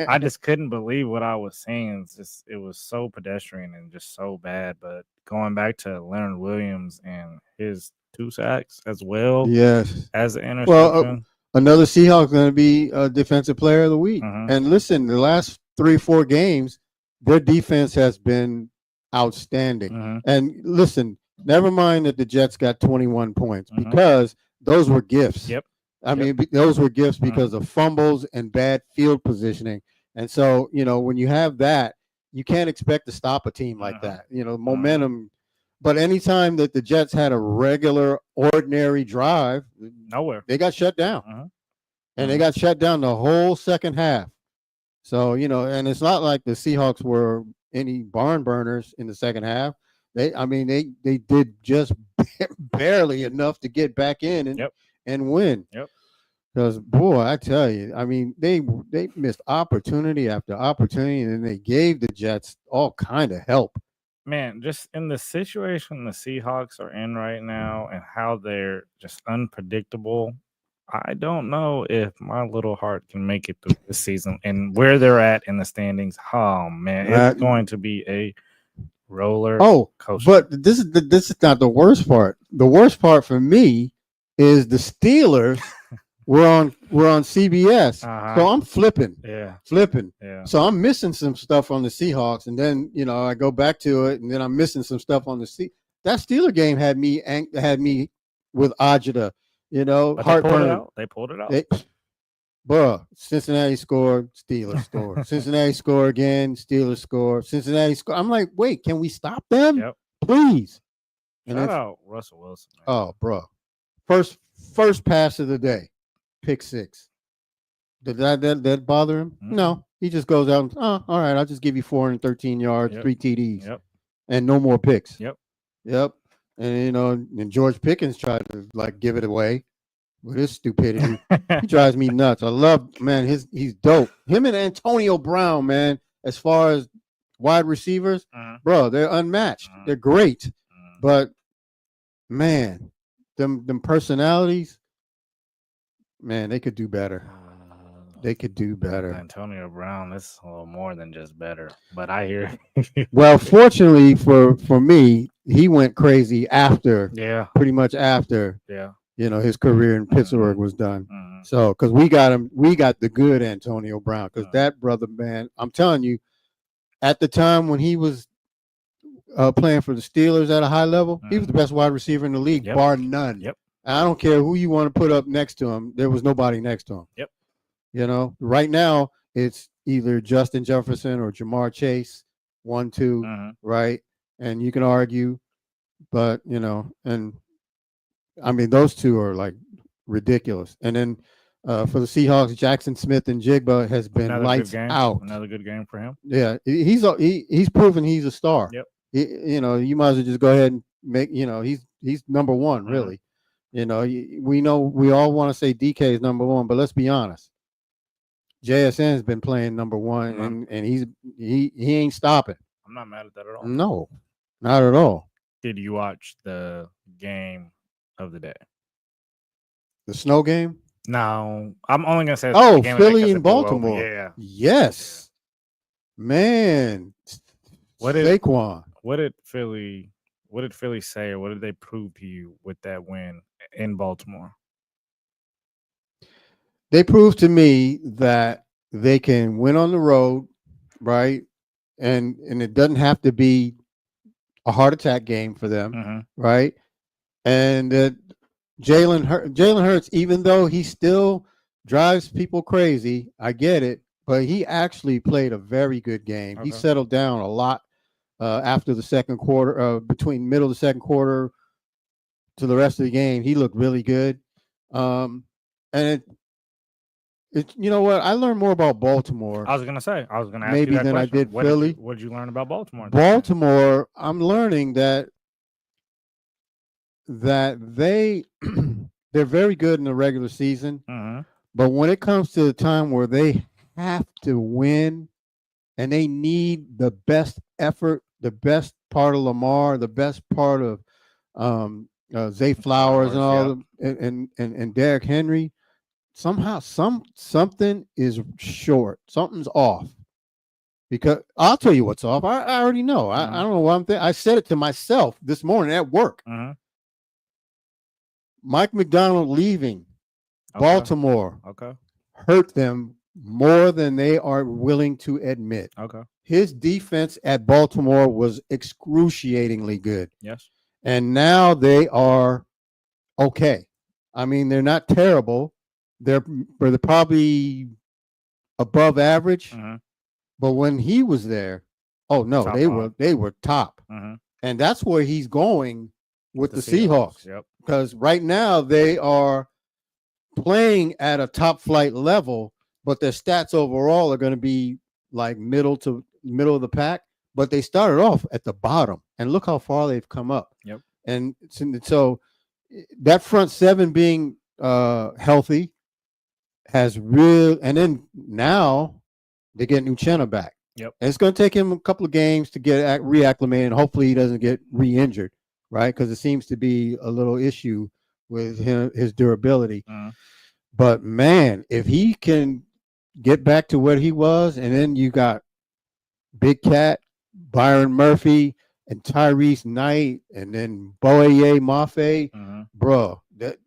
I just couldn't believe what I was seeing. It was so pedestrian and just so bad. But going back to Leonard Williams and his 2 sacks as well. Yes. As an interception. Well, another Seahawks going to be a defensive player of the week. And listen, the last 3-4 games, their defense has been outstanding. And listen, never mind that the Jets got 21 points because those were gifts. I mean, those were gifts because of fumbles and bad field positioning. And so, when you have that, you can't expect to stop a team like that. Momentum. But anytime that the Jets had a regular, ordinary drive, nowhere, they got shut down. And they got shut down the whole second half. So, and it's not like the Seahawks were any barn burners in the second half. They did just barely enough to get back in and win. Because boy, I tell you, I mean, they missed opportunity after opportunity, and then they gave the Jets all kind of help. Man, just in the situation the Seahawks are in right now and how they're just unpredictable, I don't know if my little heart can make it through this season and where they're at in the standings. Oh man, it's going to be a roller coaster. But this is not the worst part. The worst part for me is the Steelers were on CBS. So I'm flipping. So I'm missing some stuff on the Seahawks, and then I go back to it, and then I'm missing some stuff on the that Steeler game had me with agita, heartburn. They pulled it out. Bruh, Cincinnati scored, Steelers scored. Cincinnati scored again, Steelers scored. Cincinnati scored. I'm like, wait, can we stop them? Yep. Please. Shout out Russell Wilson. Man. Oh, bro. First pass of the day, pick 6. Did that bother him? Mm-hmm. No. He just goes out and, all right, I'll just give you 413 yards, 3 TDs, and no more picks. Yep. And, and George Pickens tried to, give it away. With his stupidity, he drives me nuts. I love, man, he's dope. Him and Antonio Brown, man, as far as wide receivers, bro, they're unmatched. They're great. But, man, them personalities, man, they could do better. They could do better. Antonio Brown, that's a little more than just better. But I hear. Well, fortunately for me, he went crazy after. Yeah. Pretty much after. Yeah. His career in Pittsburgh was done. So, because we got the good Antonio Brown. Because that brother, man, I'm telling you, at the time when he was playing for the Steelers at a high level, he was the best wide receiver in the league, bar none. Yep. I don't care who you want to put up next to him. There was nobody next to him. Yep. Right now it's either Justin Jefferson or Jamar Chase, 1, 2, right? And you can argue, but and I mean, those two are ridiculous. And then for the Seahawks, Jackson Smith and Jigba has been lights out. Another good game for him. Yeah, he's proven he's a star. Yep. You might as well just go ahead and make. He's number one, really. We know we all want to say DK is number one, but let's be honest. JSN has been playing number one, and he ain't stopping. I'm not mad at that at all. No, not at all. Did you watch the game of the day? The snow game? No, I'm only gonna say. Oh, the game Philly and Baltimore. Yeah. Yes. Man. Saquon. What did Philly say, or what did they prove to you with that win in Baltimore? They proved to me that they can win on the road, right? And it doesn't have to be a heart attack game for them, right? And that Jalen Hurts, even though he still drives people crazy, I get it, but he actually played a very good game. He settled down a lot after the second quarter, between middle of the second quarter to the rest of the game. He looked really good. And you know what? I learned more about Baltimore. I was gonna ask maybe you that than question. I did Philly. What did you learn about Baltimore? Baltimore, I'm learning that they're very good in the regular season, but when it comes to the time where they have to win and they need the best effort, the best part of Lamar, the best part of Zay Flowers and all, and Derrick Henry. Somehow something is short. Something's off. Because I'll tell you what's off. I already know. I don't know what I'm thinking. I said it to myself this morning at work. Mike McDonald leaving Baltimore hurt them more than they are willing to admit. His defense at Baltimore was excruciatingly good. Yes. And now they are okay. I mean, they're not terrible. They're probably above average, but when he was there, they were top, and that's where he's going with the Seahawks. Yep. Because right now they are playing at a top flight level, but their stats overall are going to be like middle of the pack. But they started off at the bottom, and look how far they've come up. Yep. And so that front seven being healthy. has real, and then now they get Uchenna back. Yep. And it's going to take him a couple of games to get reacclimated, and hopefully he doesn't get re-injured, right? Because it seems to be a little issue with his durability. But man, if he can get back to what he was, and then you got Big Cat, Byron Murphy, and Tyrese Knight, and then Boye Mafe, bro, that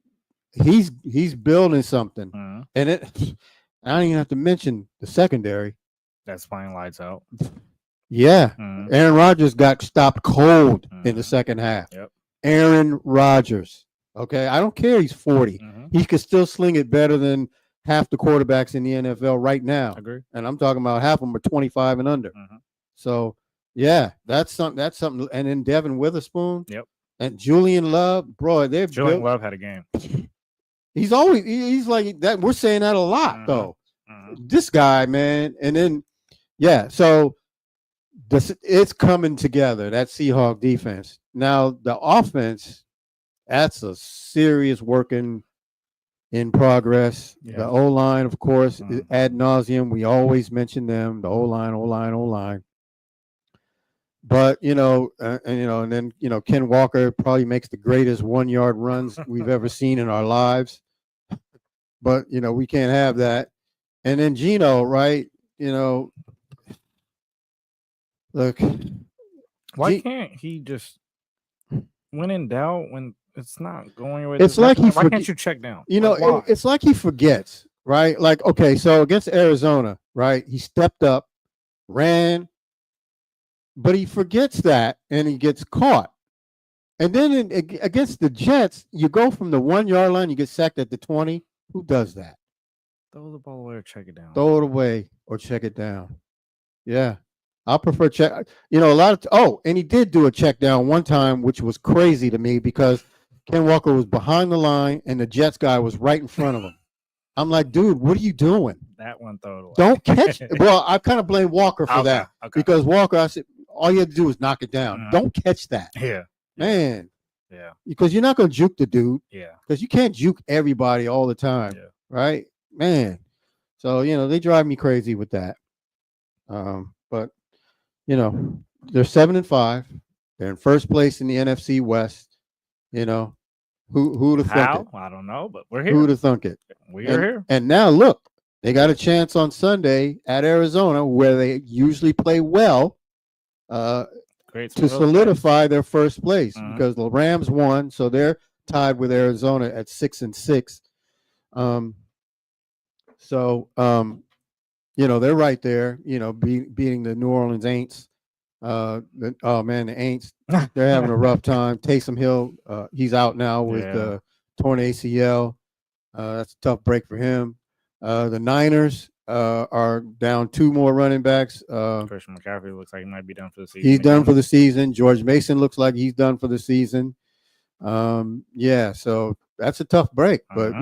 he's building something. And I don't even have to mention the secondary. That's playing lights out. Yeah. Aaron Rodgers got stopped cold in the second half. Yep. Aaron Rodgers. Okay. I don't care. He's 40. He could still sling it better than half the quarterbacks in the NFL right now. Agree. And I'm talking about half of them are 25 and under. So yeah, that's something. And then Devin Witherspoon. Yep. And Julian Love, bro, Julian Love had a game. He's like that. We're saying that a lot though. This guy, man. And then yeah, so it's coming together, that Seahawk defense. Now, the offense, that's a serious working in progress. Yeah. The O-line, of course, is ad nauseum. We always mention them, the O-line. But, and then Ken Walker probably makes the greatest 1-yard runs we've ever seen in our lives. But, we can't have that. And then Geno, right, look, why can't he just, when in doubt, when it's not going your way, it's like why can't you check down? It's like he forgets, right? Like, okay, so against Arizona, right, he stepped up, ran, but he forgets that and he gets caught. And then against the Jets, you go from the 1-yard line, you get sacked at the 20. Who does that? Throw the ball away or check it down. Throw it away or check it down. Yeah. I prefer check. A lot of and he did do a check down one time, which was crazy to me because Ken Walker was behind the line and the Jets guy was right in front of him. I'm like, dude, what are you doing? That one throw it away. Don't catch it. Well, I kind of blame Walker for that because Walker, I said, all you had to do was knock it down. Don't catch that. Yeah. Man. Yeah. Because you're not going to juke the dude. Yeah. Because you can't juke everybody all the time. Yeah. Right? Man. So, they drive me crazy with that. But they're 7-5. They're in first place in the NFC West. Who'd have thunk it? I don't know, but we're here. Who'd have thunk it? We're here. And now look, they got a chance on Sunday at Arizona where they usually play well to solidify their first place because the Rams won, so they're tied with Arizona at 6-6. They're right there, beating the New Orleans Aints. The Aints, they're having a rough time. Taysom Hill, he's out now with torn ACL. That's a tough break for him. The Niners are down 2 more running backs. Christian McCaffrey looks like he might be done for the season. He's done for the season. George Mason looks like he's done for the season. So that's a tough break. But,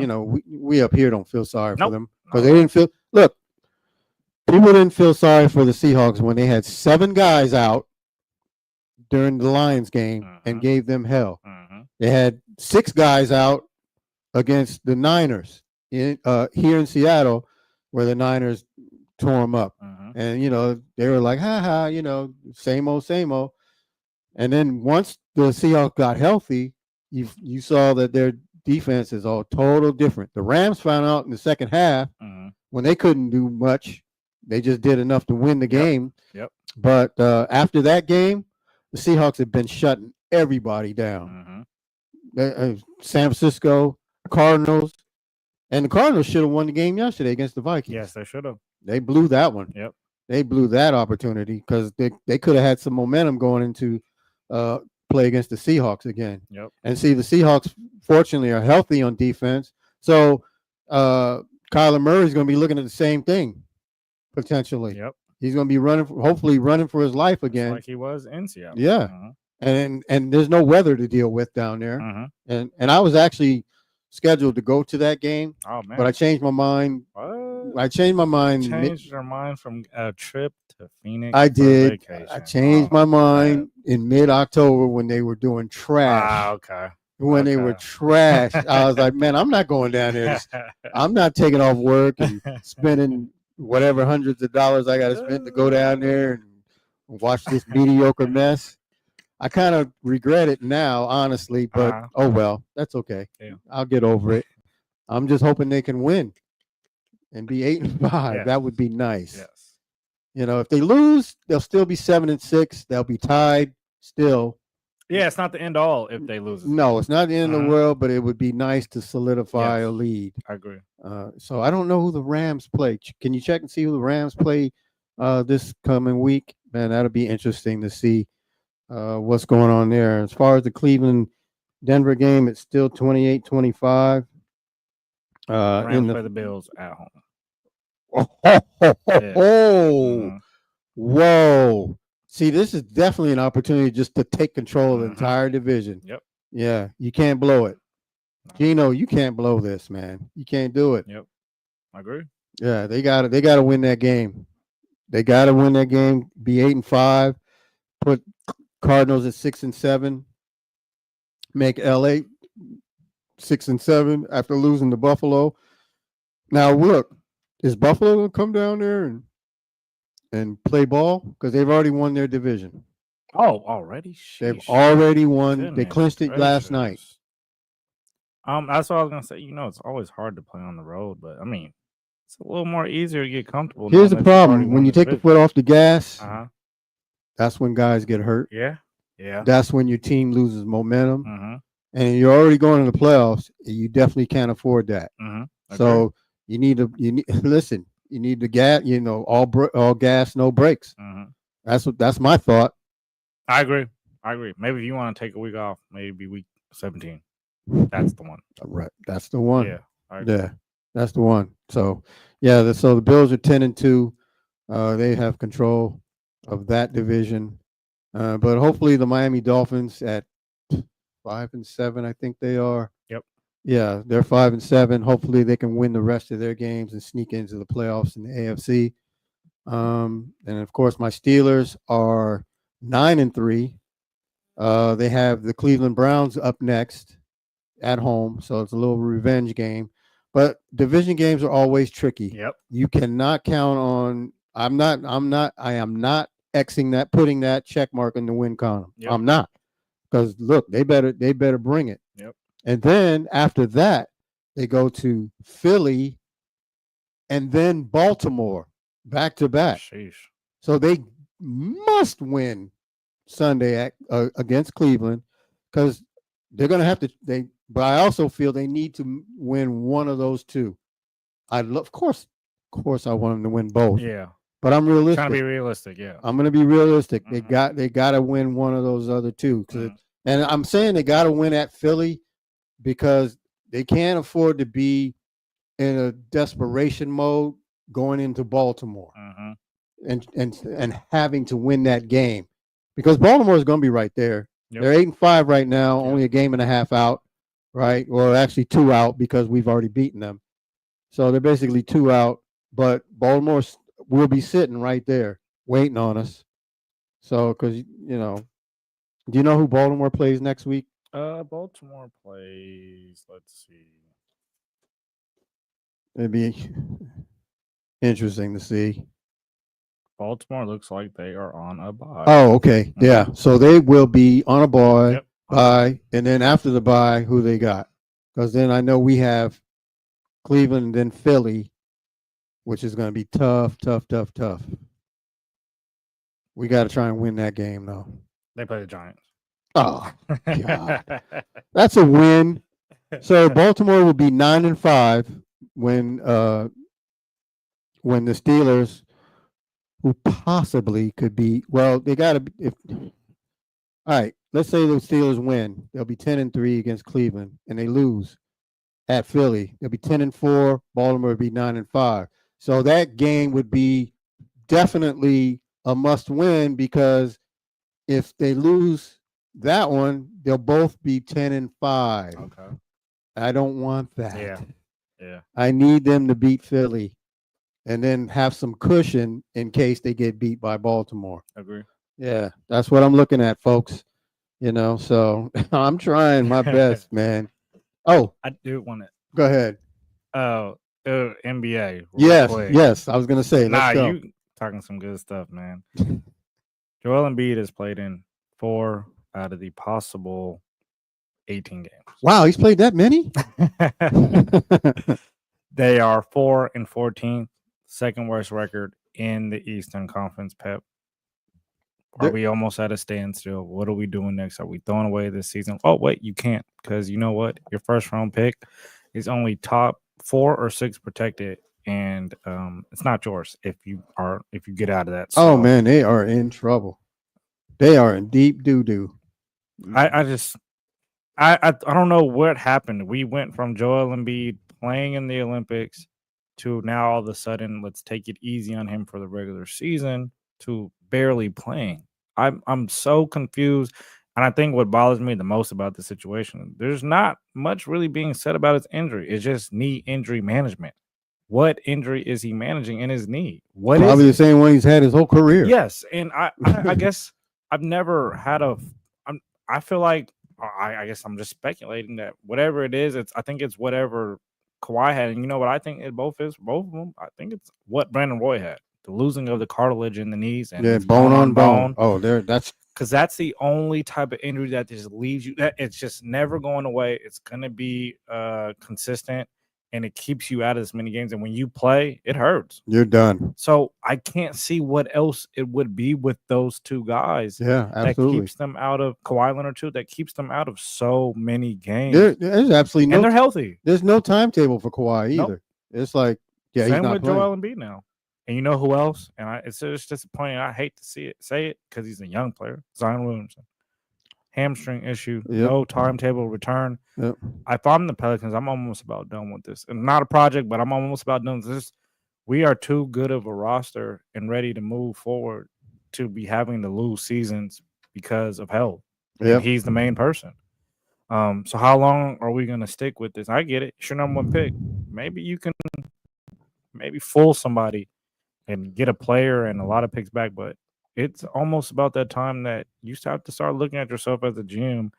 we up here don't feel sorry for them because they didn't feel – look, people didn't feel sorry for the Seahawks when they had 7 guys out during the Lions game and gave them hell. They had 6 guys out against the Niners here in Seattle where the Niners tore them up. And, they were like, same old. And then once the Seahawks got healthy, you saw that their defense is all total different. The Rams found out in the second half when they couldn't do much. They just did enough to win the game. Yep. But after that game, the Seahawks have been shutting everybody down. San Francisco, Cardinals, and the Cardinals should have won the game yesterday against the Vikings. Yes, they should have. They blew that one. Yep. They blew that opportunity because they could have had some momentum going into play against the Seahawks again. Yep. And see, the Seahawks, fortunately, are healthy on defense. So Kyler Murray's going to be looking at the same thing. Potentially. Yep. He's going to be hopefully running for his life again. Like he was in Seattle. Yeah. And there's no weather to deal with down there. And I was actually scheduled to go to that game. Oh, man. But I changed my mind. What? I changed my mind. Changed your mind from a trip to Phoenix. I did. Vacation. I changed my mind in mid-October when they were doing trash. Okay. when they were trash. I was like, man, I'm not going down there. I'm not taking off work and spending whatever hundreds of dollars I got to spend to go down there and watch this mediocre mess. I kind of regret it now, honestly, but oh well, that's okay. Yeah. I'll get over it. I'm just hoping they can win and be 8-5. Yes. That would be nice. Yes. You know, if they lose, they'll still be 7-6. They'll be tied still. Yeah, it's not the end all if they lose. No, it's not the end of the world, but it would be nice to solidify a lead. I agree. So I don't know who the Rams play. Can you check and see who the Rams play this coming week? Man, that'll be interesting to see what's going on there. As far as the Cleveland-Denver game, it's still 28-25. Rams play the Bills at home. Whoa. See, this is definitely an opportunity just to take control of the entire division. Yep. Yeah, you can't blow it. Gino, you can't blow this, man. You can't do it. Yep. I agree. Yeah, they gotta win that game. They gotta win that game, be 8-5, put Cardinals at 6-7, make LA 6-7 after losing to Buffalo. Now look, is Buffalo gonna come down there and play ball? Because they've already won their division. Oh, already? They've already won. Goodness They clinched it last gracious. night. That's what I was gonna say. You know, it's always hard to play on the road, but I mean, it's a little more easier to get comfortable. Here's the knowing that you've already problem. won When you take the division. foot off the gas, Uh-huh. that's when guys get hurt. Yeah. Yeah. That's when your team loses momentum. Mhm. And you're already going to the playoffs. You definitely can't afford that. Mhm. So you need listen. You need the gas. You know, all gas, no brakes. Mhm. That's my thought. I agree. Maybe if you want to take a week off, maybe week 17. That's the one. Right. That's the one. Yeah. I agree. Yeah. That's the one. So yeah. So the Bills are 10-2. They have control of that division. But hopefully the Miami Dolphins at 5-7, I think they are. Yep. Yeah, they're 5-7. Hopefully they can win the rest of their games and sneak into the playoffs in the AFC. And of course, my Steelers are 9-3. They have the Cleveland Browns up next at home, so it's a little revenge game. But division games are always tricky. Yep. You cannot count on. I am not Xing that, putting that check mark in the win column. Yep. I'm not, because look, they better bring it. Yep. And then after that, they go to Philly and then Baltimore back to back. Sheesh. So they must win Sunday against Cleveland, because they're going to have to. But I also feel they need to win one of those two. Of course, I want them to win both. Yeah. But I'm realistic. Trying to be realistic, yeah. I'm going to be realistic. They got to win one of those other two. And I'm saying they got to win at Philly because they can't afford to be in a desperation mode going into Baltimore and having to win that game, because Baltimore is going to be right there. Yep. They're 8-5 right now, only a game and a half out, right? Well, actually 2 out because we've already beaten them. So they're basically 2 out, but Baltimore will be sitting right there waiting on us. So, because, do you know who Baltimore plays next week? Baltimore plays, let's see. It'd be interesting to see. Baltimore looks like they are on a bye. Oh, okay. Yeah. So they will be on a bye, and then after the bye, who they got? Because then I know we have Cleveland and then Philly, which is going to be tough. We got to try and win that game, though. They play the Giants. Oh, God. That's a win. So Baltimore will be 9-5 when the Steelers, who possibly could be, well, they got to. All right, let's say the Steelers win. They'll be 10-3 against Cleveland, and they lose at Philly. They'll be 10-4. Baltimore will be 9-5. So that game would be definitely a must-win, because if they lose that one, they'll both be 10-5. Okay. I don't want that. Yeah. I need them to beat Philly and then have some cushion in case they get beat by Baltimore. Agree. Yeah, that's what I'm looking at, folks. You know, so I'm trying my best, man. Oh, I do want to. Go ahead. NBA. real Yes, quick. yes. I was gonna say, Nah, let's go. you talking some good stuff, man. Joel Embiid has played in 4 out of the possible 18 games. Wow, he's played that many? They are 4-14, second worst record in the Eastern Conference. Pep, are we almost at a standstill? What are we doing next? Are we throwing away this season? Oh wait, you can't, because you know what? Your first round pick is only top 4 or 6 protected, and it's not yours if you get out of that. So, Oh man, they are in trouble. They are in deep doo-doo. I don't know what happened. We went from Joel Embiid playing in the Olympics to now all of a sudden let's take it easy on him for the regular season to barely playing. I'm so confused, and I think what bothers me the most about the situation, there's not much really being said about his injury. It's just knee injury management. What injury is he managing in his knee? What Probably is the same one he's had his whole career. Yes, and I guess I've never had I feel like I guess I'm just speculating that whatever it is, I think it's whatever Kawhi had, and you know what I think both of them. I think it's what Brandon Roy had, the losing of the cartilage in the knees and Yeah, it's bone on bone. Oh, that's because that's the only type of injury that just leaves you. That it's just never going away. It's gonna be consistent, and it keeps you out of as many games. And when you play, it hurts. You're done. So I can't see what else it would be with those two guys. Yeah, absolutely. That keeps them out of Kawhi Leonard too. That keeps them out of so many games. There's absolutely no. And they're healthy. There's no timetable for Kawhi either. Nope. It's like, yeah, Same he's not with playing. Joel Embiid now. And you know who else? And it's just disappointing. I hate to say it because he's a young player, Zion Williamson. Hamstring issue, no timetable return. Yep. If I'm the Pelicans, I'm almost about done with this. And not a project, but I'm almost about done with this. We are too good of a roster and ready to move forward to be having to lose seasons because of health. Yep. And he's the main person. So how long are we going to stick with this? I get it. It's your number 1 pick. Maybe you can fool somebody and get a player and a lot of picks back, but it's almost about that time that you have to start looking at yourself as a GM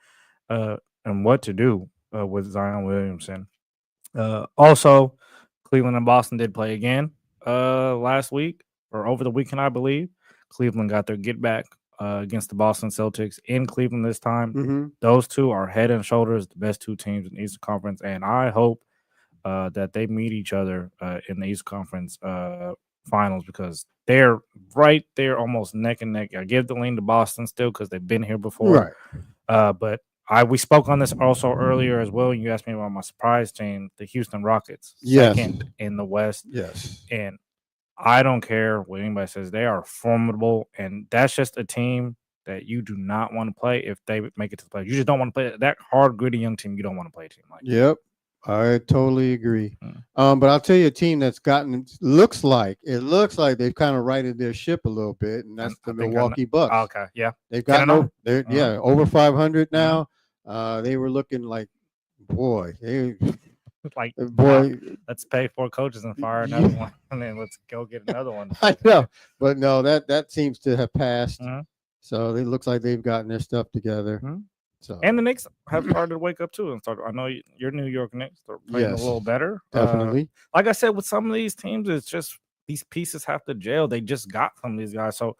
and what to do with Zion Williamson. Also, Cleveland and Boston did play again last week or over the weekend, I believe. Cleveland got their get back against the Boston Celtics in Cleveland this time. Mm-hmm. Those two are head and shoulders the best 2 teams in the Eastern Conference, and I hope that they meet each other in the Eastern Conference finals because they're right there almost neck and neck. I give the lean to Boston still because they've been here before. Right. But we spoke on this also earlier as well. You asked me about my surprise team, the Houston Rockets, second in the West. Yes. And I don't care what anybody says. They are formidable, and that's just a team that you do not want to play if they make it to the play. You just don't want to play that hard, gritty young team. You don't want to play a team like that. Yep. I totally agree. But I'll tell you a team that's looks like they've kind of righted their ship a little bit, and that's the Milwaukee Bucks. Okay, yeah. They've got over 500 now. They were looking like, let's pay 4 coaches and fire another one, and then let's go get another one. I know, but no, that seems to have passed. So it looks like they've gotten their stuff together. So and the Knicks have started to wake up too and start. I know your New York Knicks are playing a little better. Definitely. Like I said, with some of these teams, it's just these pieces have to gel. They just got some of these guys. So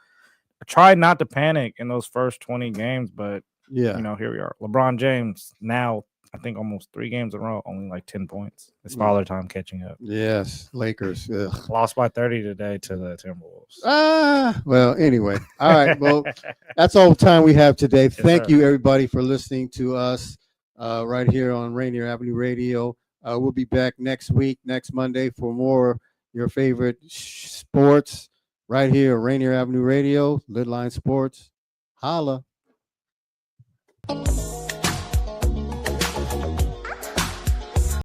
I tried not to panic in those first 20 games, but here we are. LeBron James now, I think almost 3 games in a row, only like 10 points. It's father time catching up. Yes, Lakers. Ugh. Lost by 30 today to the Timberwolves. Well, anyway. All right. Well, that's all the time we have today. Yes, Thank sir. you, everybody, for listening to us right here on Rainier Avenue Radio. We'll be back next week, next Monday, for more your favorite sports right here, Rainier Avenue Radio, LidLine Sports. Holla.